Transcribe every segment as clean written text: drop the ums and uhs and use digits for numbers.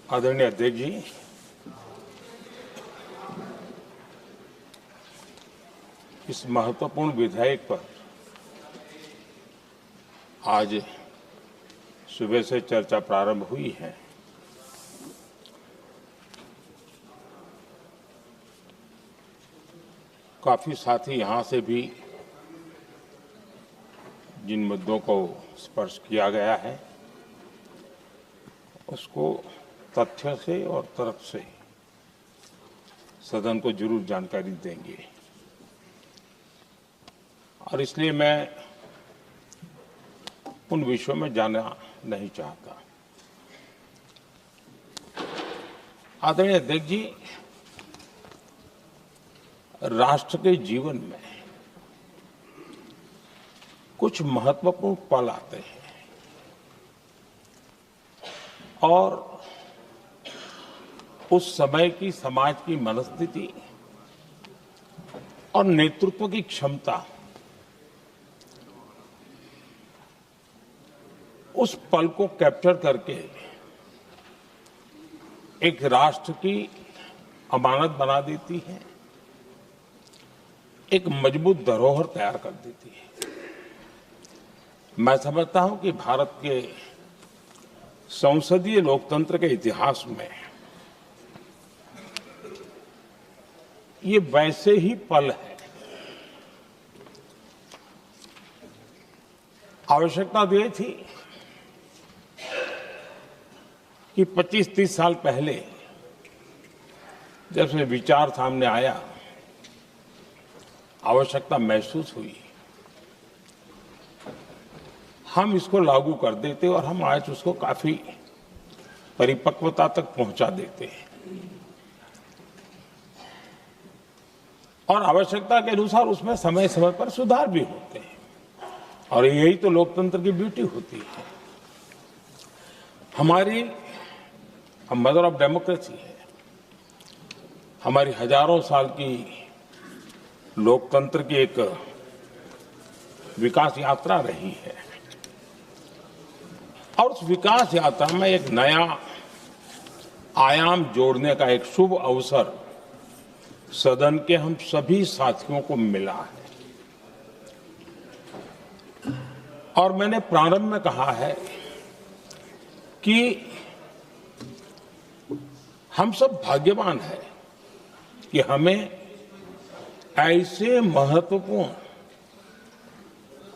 आदरणीय अध्यक्ष जी, इस महत्वपूर्ण विधेयक पर आज सुबह से चर्चा प्रारंभ हुई है। काफी साथी यहां से भी जिन मुद्दों को स्पर्श किया गया है उसको तथ्य से और तर्क से सदन को जरूर जानकारी देंगे और इसलिए मैं उन विषयों में जाना नहीं चाहता। आदरणीय अध्यक्ष जी, राष्ट्र के जीवन में कुछ महत्वपूर्ण पल आते हैं और उस समय की समाज की मनस्थिति और नेतृत्व की क्षमता उस पल को कैप्चर करके एक राष्ट्र की अमानत बना देती है, एक मजबूत धरोहर तैयार कर देती है। मैं समझता हूं कि भारत के संसदीय लोकतंत्र के इतिहास में ये वैसे ही पल है। आवश्यकता तो ये थी कि 25-30 साल पहले जब से विचार सामने आया, आवश्यकता महसूस हुई, हम इसको लागू कर देते और हम आज उसको काफी परिपक्वता तक पहुंचा देते हैं और आवश्यकता के अनुसार उसमें समय समय पर सुधार भी होते हैं और यही तो लोकतंत्र की ब्यूटी होती है। हमारी मदर ऑफ डेमोक्रेसी है, हमारी हजारों साल की लोकतंत्र की एक विकास यात्रा रही है और उस विकास यात्रा में एक नया आयाम जोड़ने का एक शुभ अवसर सदन के हम सभी साथियों को मिला है और मैंने प्रारंभ में कहा है कि हम सब भाग्यवान हैं कि हमें ऐसे महत्वपूर्ण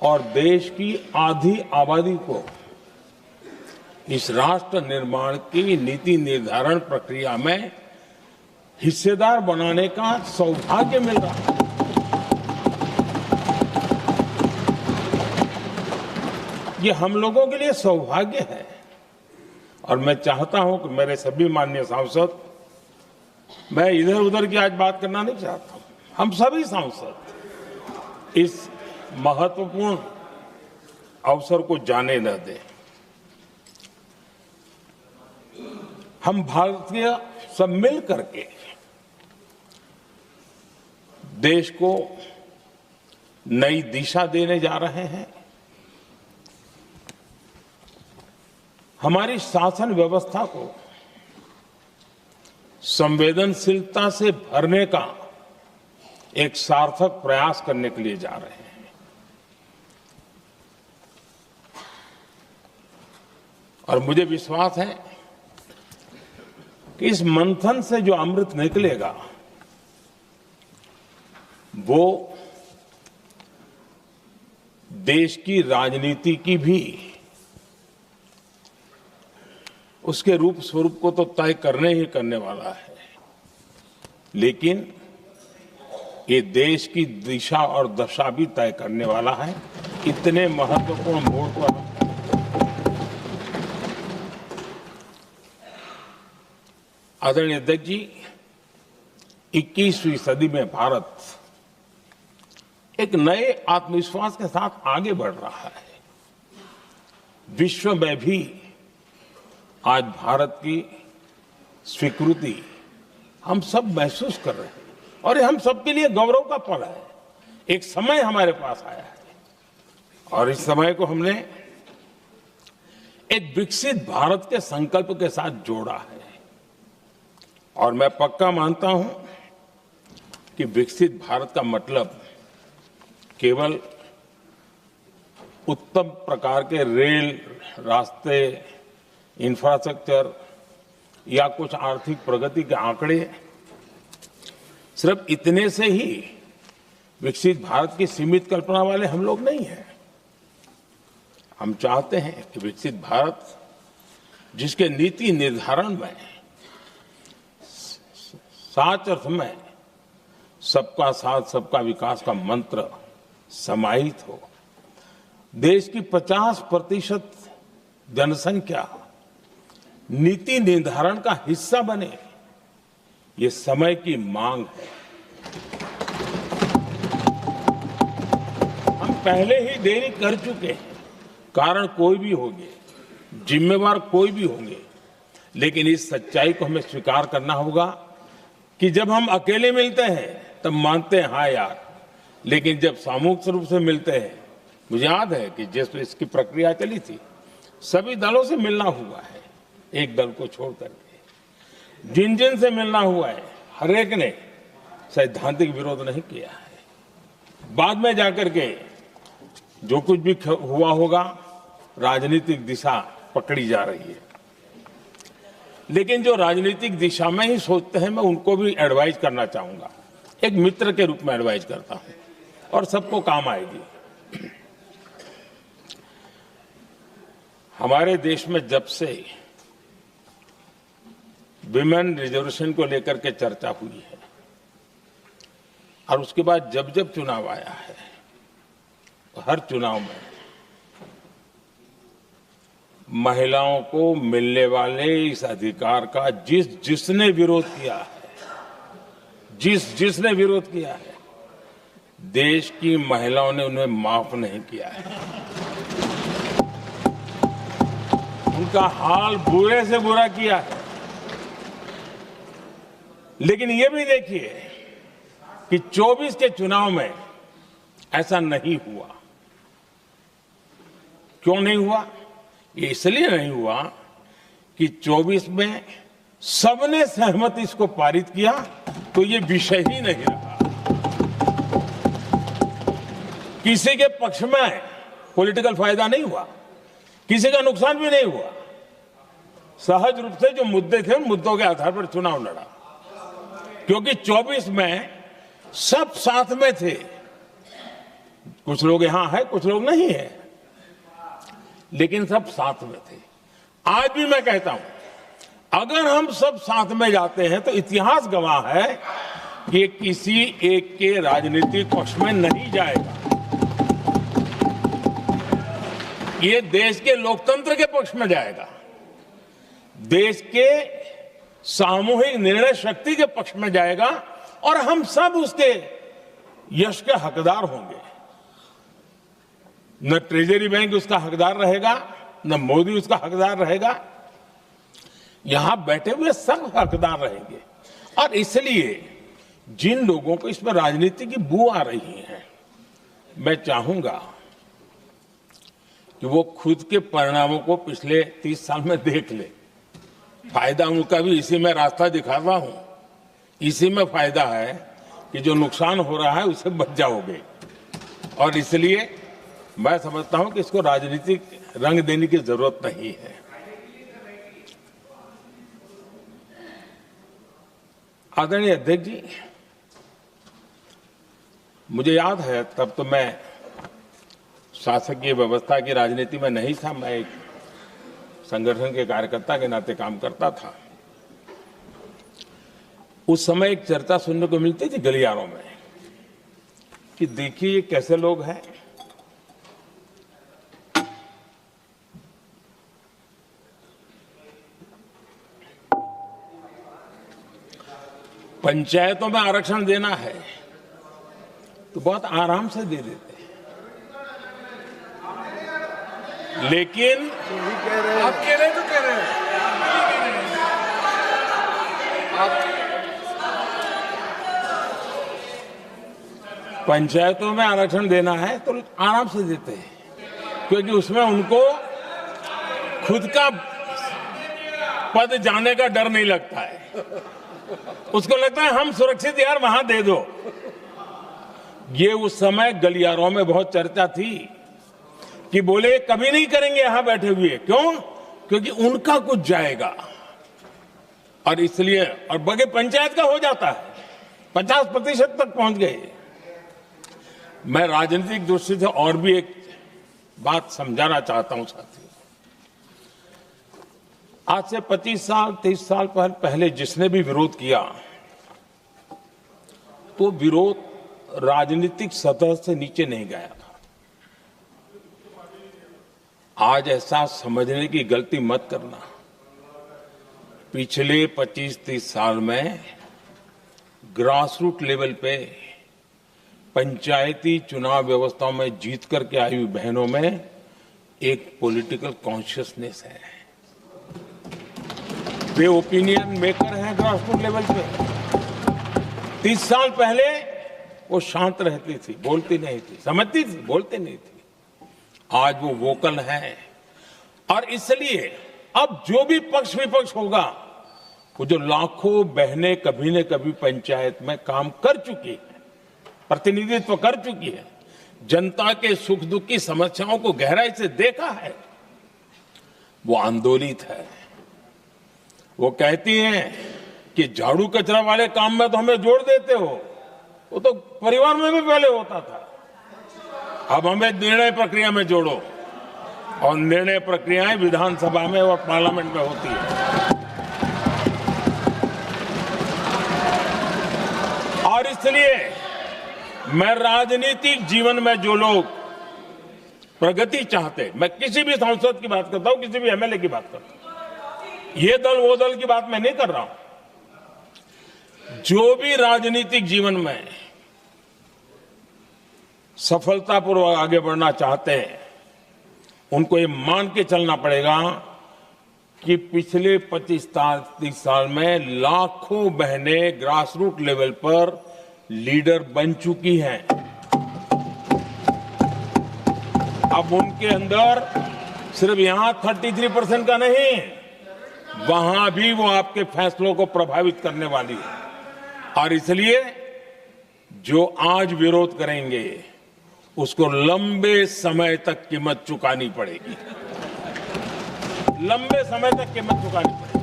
और देश की आधी आबादी को इस राष्ट्र निर्माण की नीति निर्धारण प्रक्रिया में हिस्सेदार बनाने का सौभाग्य मिल रहा है। ये हम लोगों के लिए सौभाग्य है और मैं चाहता हूं कि मेरे सभी माननीय सांसद, मैं इधर उधर की आज बात करना नहीं चाहता हूं, हम सभी सांसद इस महत्वपूर्ण अवसर को जाने न दें। हम भारतीय सब मिल करके देश को नई दिशा देने जा रहे हैं। हमारी शासन व्यवस्था को संवेदनशीलता से भरने का एक सार्थक प्रयास करने के लिए जा रहे हैं और मुझे विश्वास है कि इस मंथन से जो अमृत निकलेगा वो देश की राजनीति की भी उसके रूप स्वरूप को तो तय करने ही करने वाला है, लेकिन ये देश की दिशा और दशा भी तय करने वाला है। इतने महत्वपूर्ण मोड़ पर आदरणीय अध्यक्ष जी, 21वीं सदी में भारत एक नए आत्मविश्वास के साथ आगे बढ़ रहा है। विश्व में भी आज भारत की स्वीकृति हम सब महसूस कर रहे हैं और ये हम सबके लिए गौरव का पल है। एक समय हमारे पास आया है और इस समय को हमने एक विकसित भारत के संकल्प के साथ जोड़ा है। और मैं पक्का मानता हूं कि विकसित भारत का मतलब केवल उत्तम प्रकार के रेल, रास्ते, इंफ्रास्ट्रक्चर या कुछ आर्थिक प्रगति के आंकड़े, सिर्फ इतने से ही विकसित भारत की सीमित कल्पना वाले हम लोग नहीं हैं। हम चाहते हैं कि विकसित भारत जिसके नीति निर्धारण में साच अर्थ में सबका साथ सबका विकास का मंत्र समाहित हो, देश की 50% जनसंख्या नीति निर्धारण का हिस्सा बने, ये समय की मांग है। हम पहले ही देरी कर चुके हैं, कारण कोई भी होंगे, जिम्मेवार कोई भी होंगे, लेकिन इस सच्चाई को हमें स्वीकार करना होगा कि जब हम अकेले मिलते हैं तब मानते हैं हाँ यार, लेकिन जब सामूहिक रूप से मिलते हैं, मुझे याद है कि जिस इसकी प्रक्रिया चली थी, सभी दलों से मिलना हुआ है, एक दल को छोड़ करके जिन जिन से मिलना हुआ है, हर एक ने सैद्धांतिक विरोध नहीं किया है। बाद में जाकर के जो कुछ भी हुआ होगा, राजनीतिक दिशा पकड़ी जा रही है, लेकिन जो राजनीतिक दिशा में ही सोचते हैं, मैं उनको भी एडवाइज करना चाहूंगा, एक मित्र के रूप में एडवाइज करता हूं और सबको काम आएगी। हमारे देश में जब से विमेन रिजर्वेशन को लेकर के चर्चा हुई है और उसके बाद जब जब चुनाव आया है, हर चुनाव में महिलाओं को मिलने वाले इस अधिकार का जिसने विरोध किया है, जिसने विरोध किया है, देश की महिलाओं ने उन्हें माफ नहीं किया है। उनका हाल बुरे से बुरा किया है। लेकिन ये भी देखिए कि 24 के चुनाव में ऐसा नहीं हुआ। क्यों नहीं हुआ? ये इसलिए नहीं हुआ कि 24 में सबने सहमति इसको पारित किया, तो ये विषय ही नहीं रहा। किसी के पक्ष में पॉलिटिकल फायदा नहीं हुआ, किसी का नुकसान भी नहीं हुआ। सहज रूप से जो मुद्दे थे, उन मुद्दों के आधार पर चुनाव लड़ा, क्योंकि 24 में सब साथ में थे। कुछ लोग यहां हैं, कुछ लोग नहीं है, लेकिन सब साथ में थे। आज भी मैं कहता हूं, अगर हम सब साथ में जाते हैं तो इतिहास गवाह है कि किसी एक के राजनीतिक पक्ष में नहीं जाएगा। ये देश के लोकतंत्र के पक्ष में जाएगा, देश के सामूहिक निर्णय शक्ति के पक्ष में जाएगा और हम सब उसके यश के हकदार होंगे। न ट्रेजरी बैंक उसका हकदार रहेगा, न मोदी उसका हकदार रहेगा, यहां बैठे हुए सब हकदार रहेंगे। और इसलिए जिन लोगों को इसमें राजनीति की बू आ रही है, मैं चाहूंगा कि वो खुद के परिणामों को पिछले 30 साल में देख ले। फायदा उनका भी इसी में रास्ता दिखाता हूं, इसी में फायदा है कि जो नुकसान हो रहा है उसे बच जाओगे। और इसलिए मैं समझता हूं कि इसको राजनीतिक रंग देने की जरूरत नहीं है। आदरणीय अध्यक्ष जी, मुझे याद है तब तो मैं शासकीय व्यवस्था की राजनीति में नहीं था, मैं एक संगठन के कार्यकर्ता के नाते काम करता था। उस समय एक चर्चा सुनने को मिलती थी गलियारों में कि देखिए ये कैसे लोग हैं, पंचायतों में आरक्षण देना है तो बहुत आराम से दे देते हैं, लेकिन आप कह रहे हैं तो कह रहे हैं पंचायतों में आरक्षण देना है तो आराम से देते हैं, क्योंकि उसमें उनको खुद का पद जाने का डर नहीं लगता है। उसको लगता है हम सुरक्षित यार वहां दे दो। ये उस समय गलियारों में बहुत चर्चा थी कि बोले कभी नहीं करेंगे यहां बैठे हुए। क्यों? क्योंकि उनका कुछ जाएगा। और इसलिए और बगे पंचायत का हो जाता है, 50% तक पहुंच गए। मैं राजनीतिक दृष्टि से और भी एक बात समझाना चाहता हूं साथियों। आज से 25 साल 30 साल पहले जिसने भी विरोध किया तो विरोध राजनीतिक सतह से नीचे नहीं गया था। आज ऐसा समझने की गलती मत करना। पिछले 25-30 साल में ग्रास रूट लेवल पे पंचायती चुनाव व्यवस्थाओं में जीत करके आई हुई बहनों में एक पॉलिटिकल कॉन्शियसनेस है। वे ओपिनियन मेकर हैं ग्रास रूट लेवल पे। 30 साल पहले वो शांत रहती थी, बोलती नहीं थी, समझती थी, बोलती नहीं थी। आज वो वोकल है। और इसलिए अब जो भी पक्ष विपक्ष होगा, वो जो लाखों बहनें कभी न कभी पंचायत में काम कर चुकी है, प्रतिनिधित्व कर चुकी है, जनता के सुख दुख की समस्याओं को गहराई से देखा है, वो आंदोलित है। वो कहती हैं कि झाड़ू कचरा वाले काम में तो हमें जोड़ देते हो, वो तो परिवार में भी पहले होता था, अब हमें निर्णय प्रक्रिया में जोड़ो। और निर्णय प्रक्रियाएं विधानसभा में और पार्लियामेंट में होती है। और इसलिए मैं राजनीतिक जीवन में जो लोग प्रगति चाहते, मैं किसी भी सांसद की बात करता हूं, किसी भी एमएलए की बात करता हूं, ये दल वो दल की बात मैं नहीं कर रहा हूं। जो भी राजनीतिक जीवन में सफलतापूर्वक आगे बढ़ना चाहते हैं, उनको ये मान के चलना पड़ेगा कि पिछले 25-30 साल में लाखों बहनें ग्रास रूट लेवल पर लीडर बन चुकी हैं। अब उनके अंदर सिर्फ यहां 33% का नहीं, वहां भी वो आपके फैसलों को प्रभावित करने वाली है। और इसलिए जो आज विरोध करेंगे उसको लंबे समय तक कीमत चुकानी पड़ेगी, लंबे समय तक कीमत चुकानी पड़ेगी।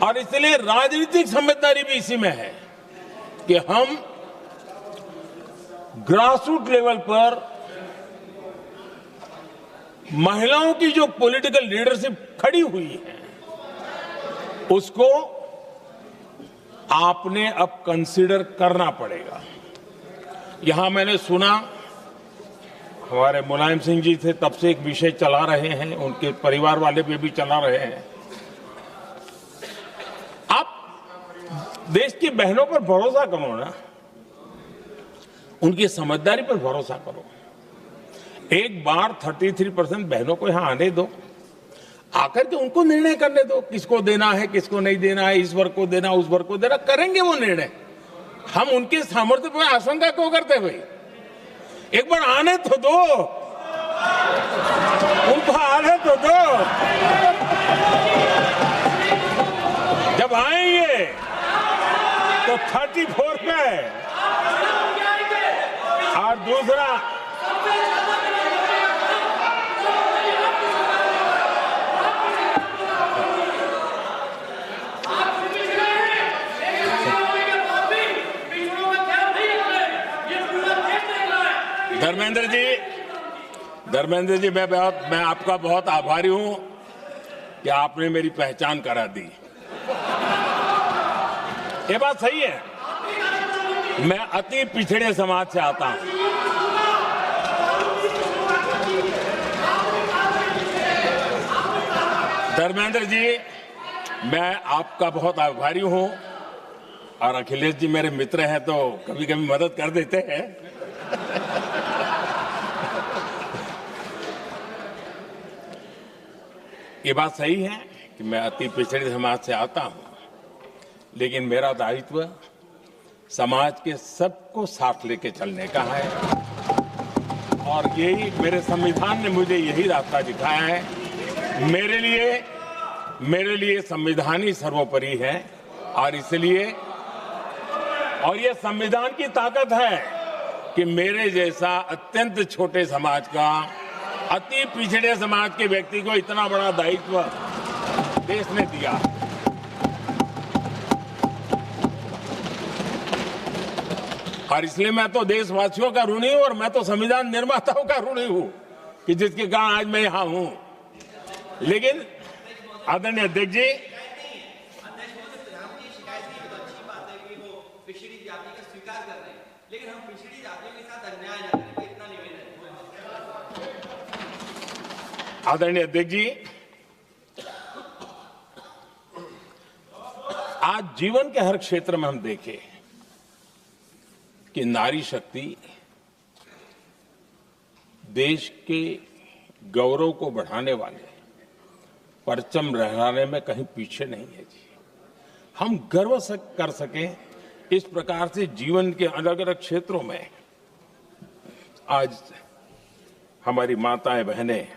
और इसलिए राजनीतिक समझदारी भी इसी में है कि हम ग्रास रूट लेवल पर महिलाओं की जो पॉलिटिकल लीडरशिप खड़ी हुई है, उसको आपने अब कंसीडर करना पड़ेगा। यहां मैंने सुना हमारे मुलायम सिंह जी थे, तब से एक विषय चला रहे हैं, उनके परिवार वाले भी चला रहे हैं। आप देश की बहनों पर भरोसा करो ना, उनकी समझदारी पर भरोसा करो। एक बार 33% बहनों को यहां आने दो, आकर के उनको निर्णय करने दो, किसको देना है, किसको नहीं देना है, इस वर्ग को देना, उस वर्ग को देना, करेंगे वो निर्णय। हम उनके सामर्थ्य पर आशंका क्यों करते भाई? एक बार आने तो दो, उनको आने तो दो। जब आएंगे तो 34 पे और दूसरा धर्मेंद्र जी मैं आपका बहुत आभारी हूं कि आपने मेरी पहचान करा दी। ये बात सही है, मैं अति पिछड़े समाज से आता हूं। धर्मेंद्र जी, मैं आपका बहुत आभारी हूं। और अखिलेश जी मेरे मित्र हैं तो कभी कभी मदद कर देते हैं। ये बात सही है कि मैं अति पिछड़े समाज से आता हूं, लेकिन मेरा दायित्व समाज के सबको साथ लेके चलने का है। और यही मेरे संविधान ने मुझे यही रास्ता दिखाया है। मेरे लिए संविधान ही सर्वोपरि है। और इसलिए और ये संविधान की ताकत है कि मेरे जैसा अत्यंत छोटे समाज का, अति पिछड़े समाज के व्यक्ति को इतना बड़ा दायित्व देश ने दिया। और इसलिए मैं तो देशवासियों का ऋणी हूं और मैं तो संविधान निर्माताओं का ऋणी हूं कि जिसके कारण आज मैं यहां हूं। लेकिन आदरणीय अध्यक्ष जी, पिछड़ी जाति का स्वीकार कर रहे हैं, लेकिन हम पिछड़ी जातियों के साथ अन्याय न करें, इतना निवेदन है। आदरणीय अध्यक्ष जी, आज जीवन के हर क्षेत्र में हम देखें कि नारी शक्ति देश के गौरव को बढ़ाने वाले, परचम लहराने में कहीं पीछे नहीं है जी। हम गर्व कर सकें इस प्रकार से जीवन के अलग अलग क्षेत्रों में आज हमारी माताएं बहनें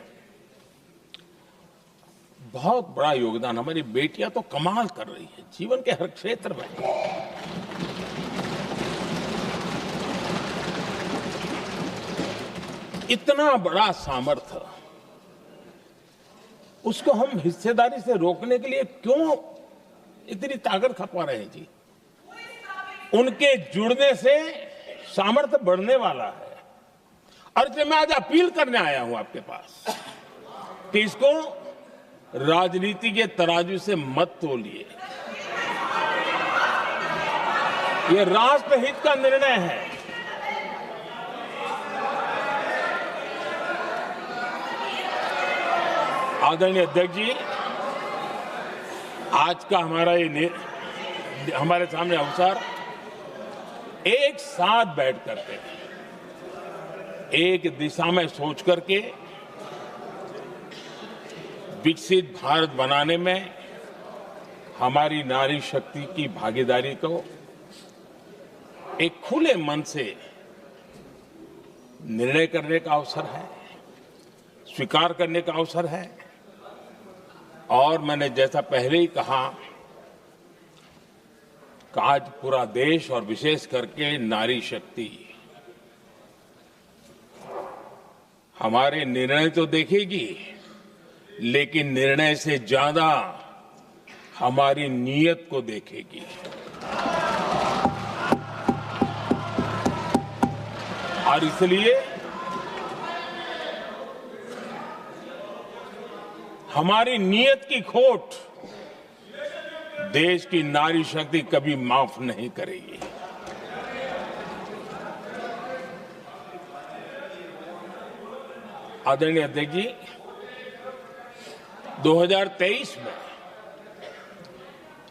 बहुत बड़ा योगदान, हमारी बेटियां तो कमाल कर रही है जीवन के हर क्षेत्र में। इतना बड़ा सामर्थ्य, उसको हम हिस्सेदारी से रोकने के लिए क्यों इतनी ताकत खपा रहे हैं जी? उनके जुड़ने से सामर्थ्य बढ़ने वाला है। और इसलिए मैं आज अपील करने आया हूं आपके पास कि इसको राजनीति के तराजू से मत तोलिए। ये राष्ट्रहित का निर्णय है। आदरणीय अध्यक्ष जी, आज का हमारे सामने अवसर एक साथ बैठ करके एक दिशा में सोच करके विकसित भारत बनाने में हमारी नारी शक्ति की भागीदारी को एक खुले मन से निर्णय करने का अवसर है, स्वीकार करने का अवसर है। और मैंने जैसा पहले ही कहा कि आज पूरा देश और विशेष करके नारी शक्ति हमारे निर्णय तो देखेगी, लेकिन निर्णय से ज्यादा हमारी नीयत को देखेगी। और इसलिए हमारी नीयत की खोट देश की नारी शक्ति कभी माफ नहीं करेगी। आदरणीय अध्यक्ष जी, 2023 में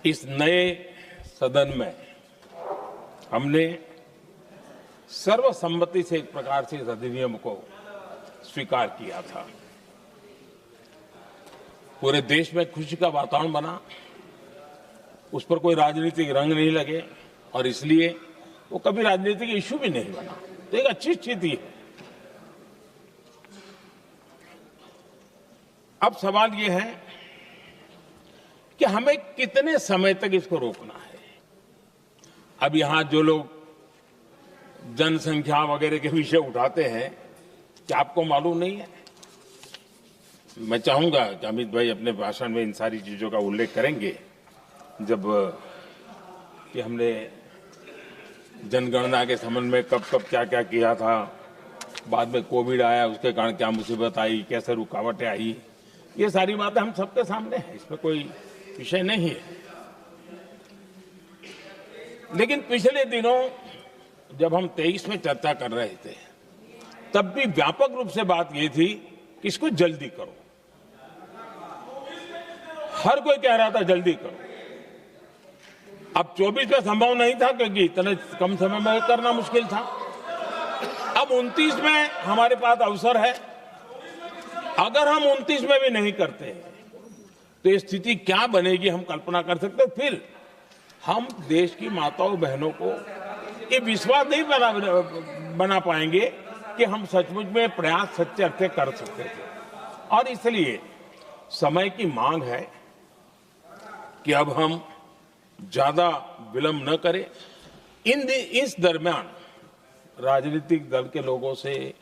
इस नए सदन में हमने सर्वसम्मति से एक प्रकार से इस अधिनियम को स्वीकार किया था। पूरे देश में खुशी का वातावरण बना, उस पर कोई राजनीतिक रंग नहीं लगे और इसलिए वो कभी राजनीतिक इश्यू भी नहीं बना। तो एक अच्छी स्थिति है। अब सवाल ये है कि हमें कितने समय तक इसको रोकना है। अब यहां जो लोग जनसंख्या वगैरह के विषय उठाते हैं, क्या आपको मालूम नहीं है? मैं चाहूंगा कि अमित भाई अपने भाषण में इन सारी चीजों का उल्लेख करेंगे, जब कि हमने जनगणना के संबंध में कब कब क्या क्या किया था, बाद में कोविड आया, उसके कारण क्या मुसीबत आई, कैसे रुकावटें आई, ये सारी बातें हम सबके सामने हैं, इसमें कोई विषय नहीं है। लेकिन पिछले दिनों जब हम 23 में चर्चा कर रहे थे, तब भी व्यापक रूप से बात ये थी कि इसको जल्दी करो। हर कोई कह रहा था जल्दी करो। अब 24 में संभव नहीं था क्योंकि इतने कम समय में करना मुश्किल था। अब 29 में हमारे पास अवसर है। अगर हम 29 में भी नहीं करते तो ये स्थिति क्या बनेगी हम कल्पना कर सकते हैं। फिर हम देश की माताओं बहनों को ये विश्वास नहीं बना पाएंगे कि हम सचमुच में प्रयास सच्चे अर्थ कर सकते थे। और इसलिए समय की मांग है कि अब हम ज्यादा विलंब न करे। इस दरमियान राजनीतिक दल के लोगों से,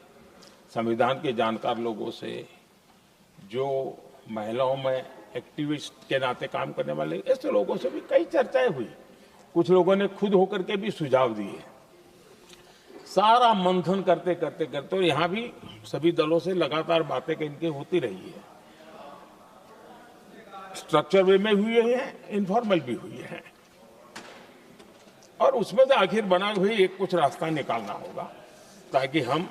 संविधान के जानकार लोगों से, जो महिलाओं में एक्टिविस्ट के नाते काम करने वाले, ऐसे लोगों से भी कई चर्चाएं हुई। कुछ लोगों ने खुद होकर के भी सुझाव दिए। सारा मंथन करते करते करते, और यहां भी सभी दलों से लगातार बातें इनकी होती रही है। स्ट्रक्चर वे में हुई है, इनफॉर्मल भी हुई है, और उसमें से आखिर बना हुई एक कुछ रास्ता निकालना होगा, ताकि हम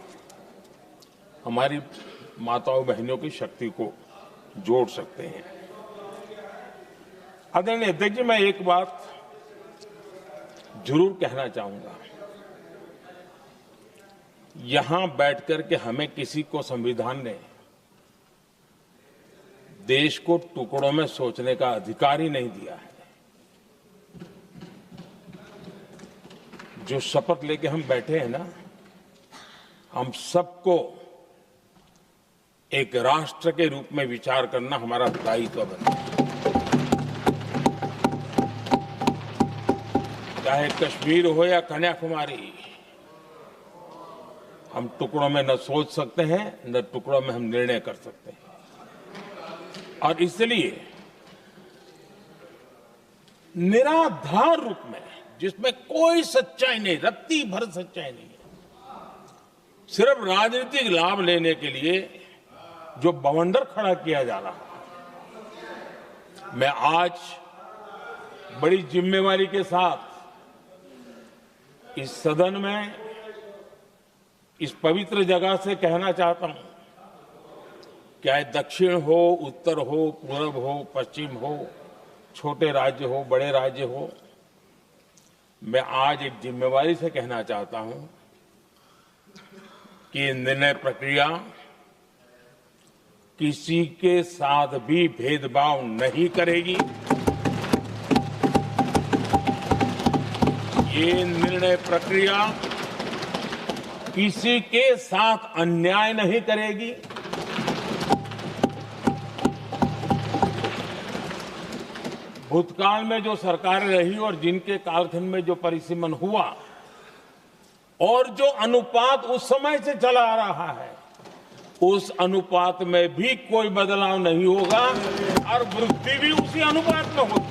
हमारी माताओं बहनों की शक्ति को जोड़ सकते हैं। आदरणीय अध्यक्ष जी, मैं एक बात जरूर कहना चाहूंगा। यहां बैठकर के हमें किसी को संविधान ने देश को टुकड़ों में सोचने का अधिकार ही नहीं दिया है। जो शपथ लेके हम बैठे हैं ना, हम सबको एक राष्ट्र के रूप में विचार करना हमारा दायित्व बनता है। चाहे कश्मीर हो या कन्याकुमारी, हम टुकड़ों में न सोच सकते हैं, न टुकड़ों में हम निर्णय कर सकते हैं। और इसलिए निराधार रूप में, जिसमें कोई सच्चाई नहीं, रत्ती भर सच्चाई नहीं है, सिर्फ राजनीतिक लाभ लेने के लिए जो बवंडर खड़ा किया जा रहा है, मैं आज बड़ी जिम्मेवारी के साथ इस सदन में, इस पवित्र जगह से कहना चाहता हूं, चाहे दक्षिण हो, उत्तर हो, पूर्व हो, पश्चिम हो, छोटे राज्य हो, बड़े राज्य हो, मैं आज एक जिम्मेवारी से कहना चाहता हूं कि निर्णय प्रक्रिया किसी के साथ भी भेदभाव नहीं करेगी। ये निर्णय प्रक्रिया किसी के साथ अन्याय नहीं करेगी। भूतकाल में जो सरकारें रही और जिनके कालखंड में जो परिसीमन हुआ और जो अनुपात उस समय से चला आ रहा है, उस अनुपात में भी कोई बदलाव नहीं होगा और वृद्धि भी उसी अनुपात में होगी।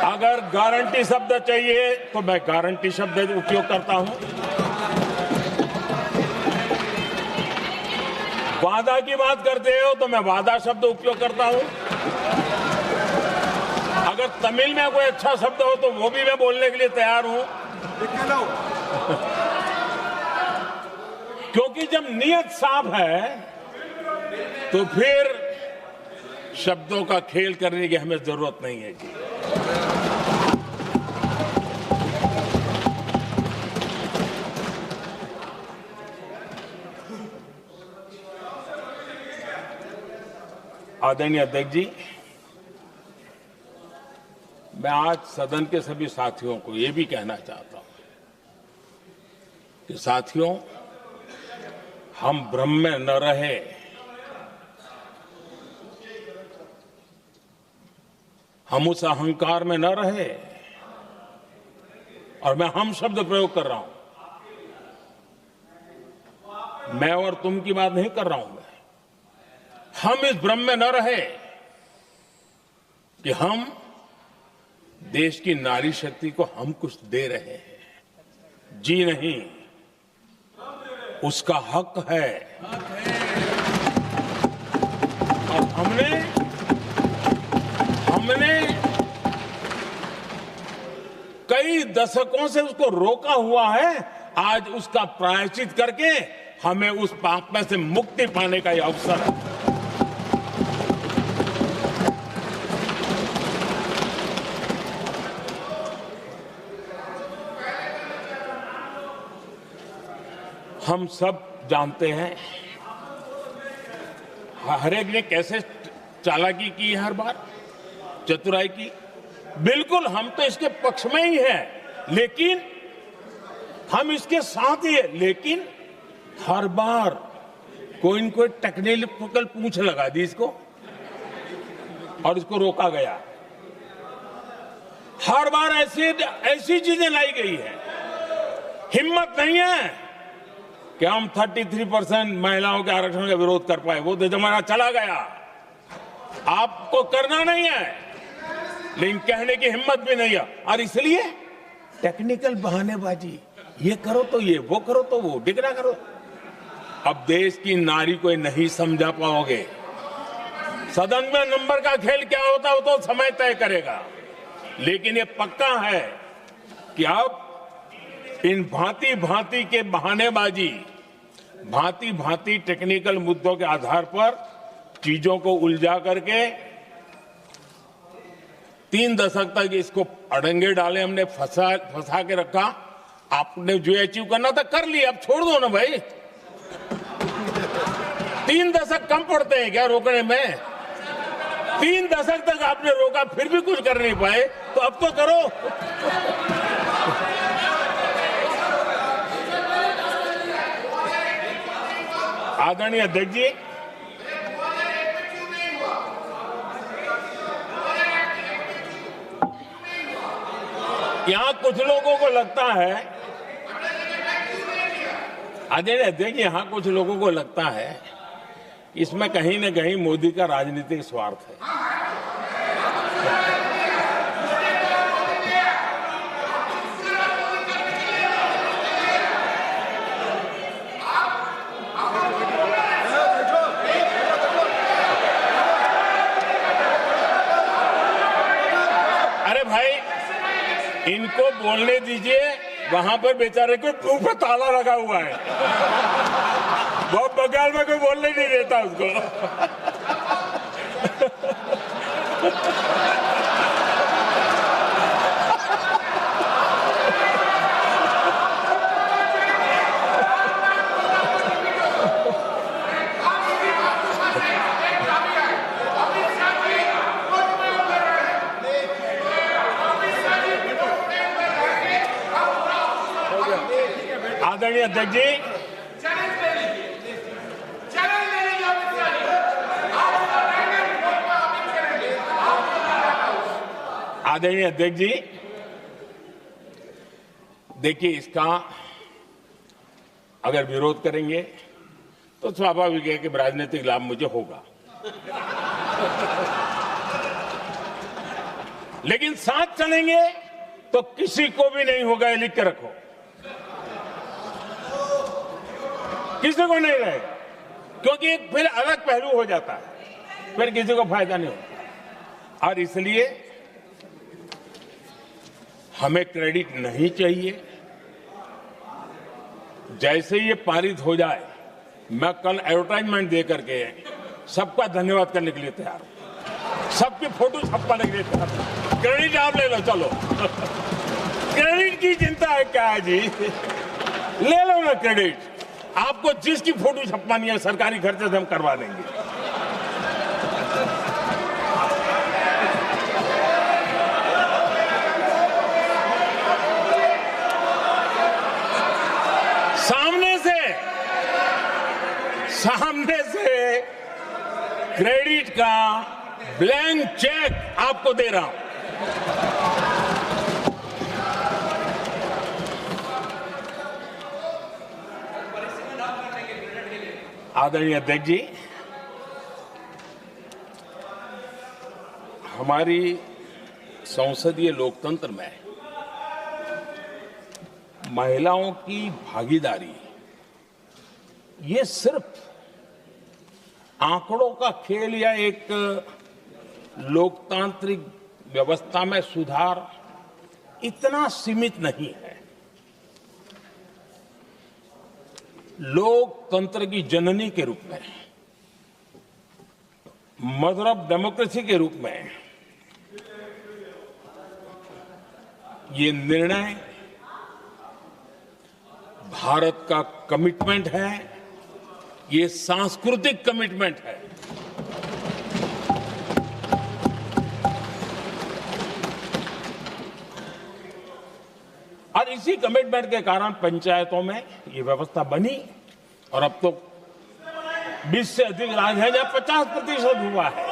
अगर गारंटी शब्द चाहिए तो मैं गारंटी शब्द उपयोग करता हूं। वादा की बात करते हो तो मैं वादा शब्द उपयोग करता हूं। अगर तमिल में कोई अच्छा शब्द हो तो वो भी मैं बोलने के लिए तैयार हूं। क्योंकि जब नियत साफ है तो फिर शब्दों का खेल करने की हमें जरूरत नहीं है जी। आदरणीय अध्यक्ष जी, मैं आज सदन के सभी साथियों को ये भी कहना चाहता हूं कि साथियों, हम भ्रम में न रहे। हम उस अहंकार में न रहे, और मैं हम शब्द प्रयोग कर रहा हूं। मैं और तुम की बात नहीं कर रहा हूं। हम इस भ्रम में न रहे कि हम देश की नारी शक्ति को हम कुछ दे रहे हैं। जी नहीं, उसका हक है। और हमने कई दशकों से उसको रोका हुआ है। आज उसका प्रायश्चित करके हमें उस पाप में से मुक्ति पाने का यह अवसर है। हम सब जानते हैं हर एक ने कैसे चालाकी की है, हर बार चतुराई की। बिल्कुल, हम तो इसके पक्ष में ही हैं, लेकिन हम इसके साथ ही है, लेकिन हर बार कोई न कोई टेक्निकल पूछ लगा दी इसको और इसको रोका गया। हर बार ऐसी चीजें लाई गई है। हिम्मत नहीं है कि हम 33% महिलाओं के आरक्षण का विरोध कर पाए। वो तो जमाना चला गया। आपको करना नहीं है, लेकिन कहने की हिम्मत भी नहीं है। और इसलिए टेक्निकल बहानेबाजी, ये करो तो ये, वो करो तो वो, डिगरा करो। अब देश की नारी को नहीं समझा पाओगे। सदन में नंबर का खेल क्या होता है वो तो समय तय करेगा, लेकिन ये पक्का है कि अब इन भांति भांति के बहानेबाजी, भांति भांति टेक्निकल मुद्दों के आधार पर चीजों को उलझा करके 3 दशक तक इसको अड़ंगे डाले हमने, फंसा के रखा। आपने जो अचीव करना था कर लिया, अब छोड़ दो ना भाई। 3 दशक कम पड़ते हैं क्या रोकने में? 3 दशक तक आपने रोका, फिर भी कुछ कर नहीं पाए, तो अब तो करो। आदरणीय अध्यक्ष जी, यहां कुछ लोगों को लगता है, आदरणीय अध्यक्ष जी, यहां कुछ लोगों को लगता है इसमें कहीं न कहीं मोदी का राजनीतिक स्वार्थ है। अरे भाई, इनको बोलने दीजिए। वहां पर बेचारे को मुंह पे ताला लगा हुआ है, वो बगल में कोई बोलने नहीं देता उसको। आदरणीय अध्यक्ष जी, आदरणीय अध्यक्ष जी, देखिए, इसका अगर विरोध करेंगे तो स्वाभाविक है कि राजनीतिक लाभ मुझे होगा, लेकिन साथ चलेंगे तो किसी को भी नहीं होगा, ये लिख के रखो। किसी को नहीं रहेगा, क्योंकि एक फिर अलग पहलू हो जाता है, फिर किसी को फायदा नहीं होता। और इसलिए हमें क्रेडिट नहीं चाहिए। जैसे ये पारित हो जाए, मैं कल एडवर्टाइजमेंट दे करके सबका धन्यवाद करने के लिए तैयार हूं, सबकी फोटो छपवाने के लिए तैयार हूं। क्रेडिट आप ले लो, चलो। क्रेडिट की चिंता है क्या है जी? ले लो ना क्रेडिट। आपको जिसकी फोटो छपवानी है सरकारी खर्चे से हम करवा देंगे। सामने से क्रेडिट का ब्लैंक चेक आपको दे रहा हूं। आदरणीय अध्यक्ष जी, हमारी संसदीय लोकतंत्र में महिलाओं की भागीदारी ये सिर्फ आंकड़ों का खेल या एक लोकतांत्रिक व्यवस्था में सुधार इतना सीमित नहीं है। लोकतंत्र की जननी के रूप में, मदर ऑफ डेमोक्रेसी के रूप में ये निर्णय भारत का कमिटमेंट है, ये सांस्कृतिक कमिटमेंट है। और इसी कमिटमेंट के कारण पंचायतों में ये व्यवस्था बनी और अब तो 20 से अधिक राज्य हैं जहां 50% हुआ है।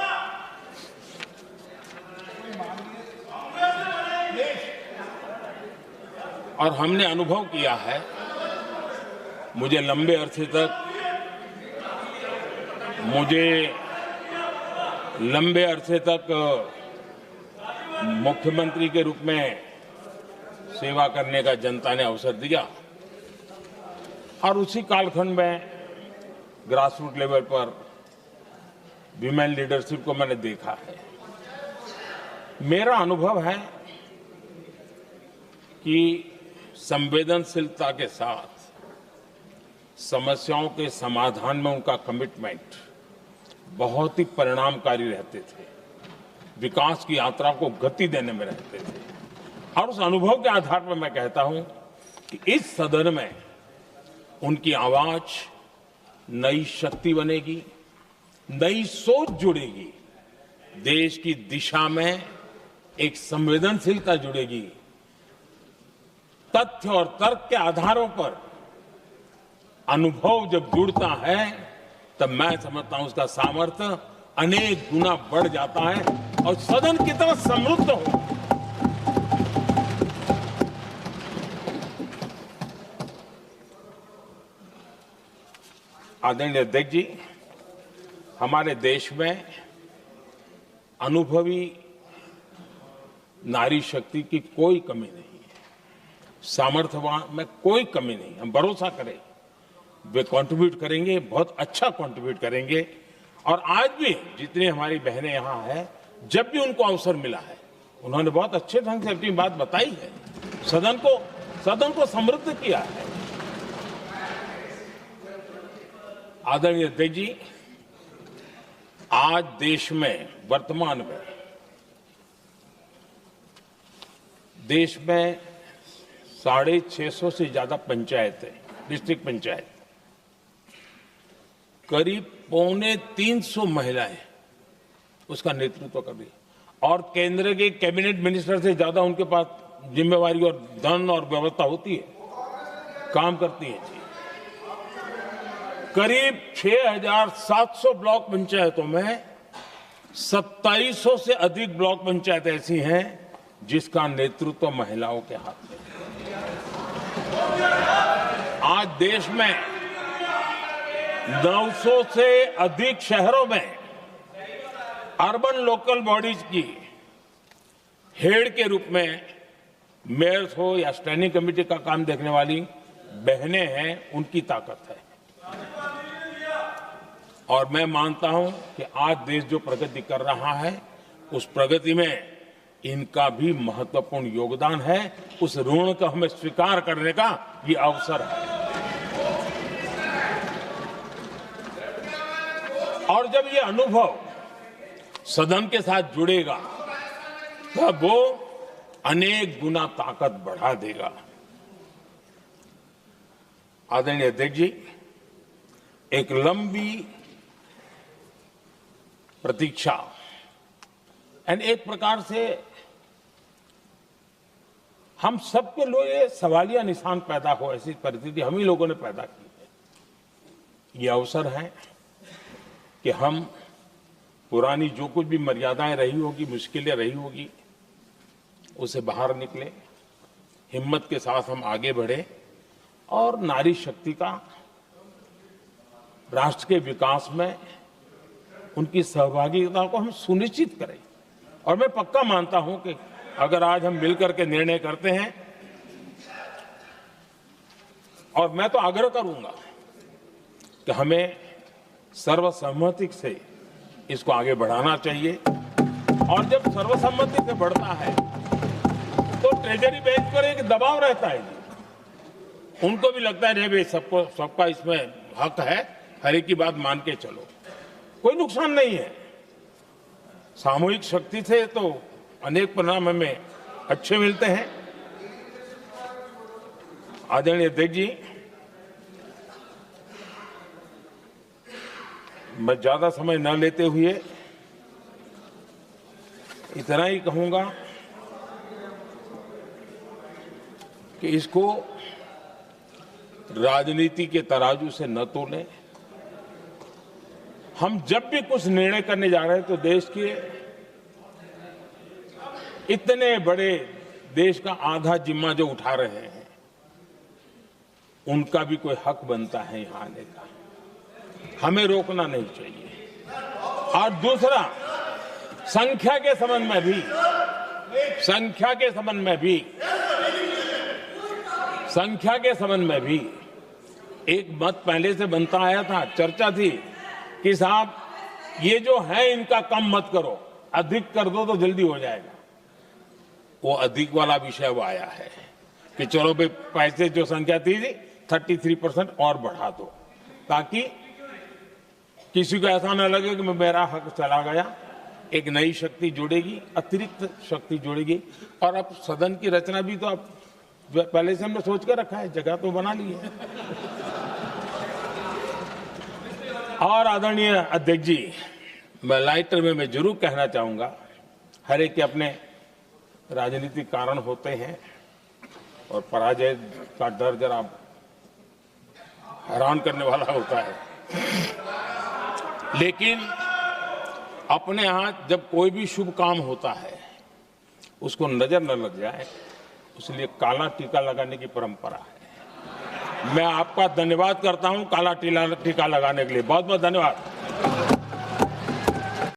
और हमने अनुभव किया है, मुझे लंबे अरसे तक मुख्यमंत्री के रूप में सेवा करने का जनता ने अवसर दिया और उसी कालखंड में ग्रासरूट लेवल पर विमेन लीडरशिप को मैंने देखा है। मेरा अनुभव है कि संवेदनशीलता के साथ समस्याओं के समाधान में उनका कमिटमेंट बहुत ही परिणामकारी रहते थे, विकास की यात्रा को गति देने में रहते थे। और उस अनुभव के आधार पर मैं कहता हूं कि इस सदन में उनकी आवाज नई शक्ति बनेगी, नई सोच जुड़ेगी, देश की दिशा में एक संवेदनशीलता जुड़ेगी। तथ्य और तर्क के आधारों पर अनुभव जब जुड़ता है तब मैं समझता हूं उसका सामर्थ्य अनेक गुना बढ़ जाता है और सदन कितना समृद्ध हो। आदरणीय अध्यक्ष जी, हमारे देश में अनुभवी नारी शक्ति की कोई कमी नहीं है, सामर्थ्यवान में कोई कमी नहीं। हम भरोसा करें वे कंट्रीब्यूट करेंगे, बहुत अच्छा कंट्रीब्यूट करेंगे। और आज भी जितनी हमारी बहनें यहां हैं, जब भी उनको अवसर मिला है उन्होंने बहुत अच्छे ढंग से अपनी बात बताई है, सदन को समृद्ध किया है। आदरणीय अध्यक्ष जी, आज देश में वर्तमान में देश में 650 से ज्यादा पंचायतें, डिस्ट्रिक्ट पंचायत, करीब 250 महिलाएं उसका नेतृत्व कर रही है और केंद्र के कैबिनेट मिनिस्टर से ज्यादा उनके पास जिम्मेवारी और धन और व्यवस्था होती है, काम करती है जी। करीब 6,700 ब्लॉक पंचायतों में 2700 से अधिक ब्लॉक पंचायत ऐसी हैं जिसका नेतृत्व महिलाओं के हाथ में है। आज देश में 900 से अधिक शहरों में अर्बन लोकल बॉडीज की हेड के रूप में मेयर्स हो या स्टैंडिंग कमेटी का काम देखने वाली बहनें हैं, उनकी ताकत है। और मैं मानता हूं कि आज देश जो प्रगति कर रहा है उस प्रगति में इनका भी महत्वपूर्ण योगदान है। उस ऋण को हमें स्वीकार करने का ये अवसर है। और जब ये अनुभव सदन के साथ जुड़ेगा तब वो अनेक गुना ताकत बढ़ा देगा। आदरणीय अध्यक्ष जी, एक लंबी प्रतीक्षा एंड एक प्रकार से हम सबके लिए सवालिया निशान पैदा हो, ऐसी परिस्थिति हम ही लोगों ने पैदा की है। ये अवसर है कि हम पुरानी जो कुछ भी मर्यादाएं रही होगी, मुश्किलें रही होगी, उसे बाहर निकले, हिम्मत के साथ हम आगे बढ़े और नारी शक्ति का राष्ट्र के विकास में उनकी सहभागिता को हम सुनिश्चित करें। और मैं पक्का मानता हूं कि अगर आज हम मिलकर के निर्णय करते हैं, और मैं तो आग्रह करूंगा कि हमें सर्वसम्मति से इसको आगे बढ़ाना चाहिए। और जब सर्वसम्मति से बढ़ता है तो ट्रेजरी बेंच पर एक दबाव रहता है, उनको भी लगता है भाई सबका इसमें हक है, हर एक की बात मान के चलो, कोई नुकसान नहीं है। सामूहिक शक्ति से तो अनेक परिणाम हमें अच्छे मिलते हैं। आदरणीय अध्यक्ष जी, मैं ज्यादा समय न लेते हुए इतना ही कहूंगा कि इसको राजनीति के तराजू से न तोलें। हम जब भी कुछ निर्णय करने जा रहे हैं तो देश के इतने बड़े देश का आधा जिम्मा जो उठा रहे हैं उनका भी कोई हक बनता है यहां आने का। हमें रोकना नहीं चाहिए। और दूसरा, संख्या के संबंध में भी एक मत पहले से बनता आया था, चर्चा थी कि साहब ये जो है इनका कम मत करो, अधिक कर दो तो जल्दी हो जाएगा। वो अधिक वाला विषय वो आया है कि चलो भाई पैसे जो संख्या थी 33% और बढ़ा दो, ताकि किसी को ऐसा न लगे कि मेरा हक चला गया। एक नई शक्ति जुड़ेगी, अतिरिक्त शक्ति जुड़ेगी। और अब सदन की रचना भी तो अब पहले से हमने सोच कर रखा है, जगह तो बना ली है। और आदरणीय अध्यक्ष जी, मैं लाइटर में मैं जरूर कहना चाहूंगा, हर एक के अपने राजनीतिक कारण होते हैं और पराजय का डर जरा हैरान करने वाला होता है, लेकिन अपने यहां जब कोई भी शुभ काम होता है उसको नजर न लग जाए, इसलिए काला टीका लगाने की परंपरा है। मैं आपका धन्यवाद करता हूं काला टीका लगाने के लिए। बहुत बहुत धन्यवाद।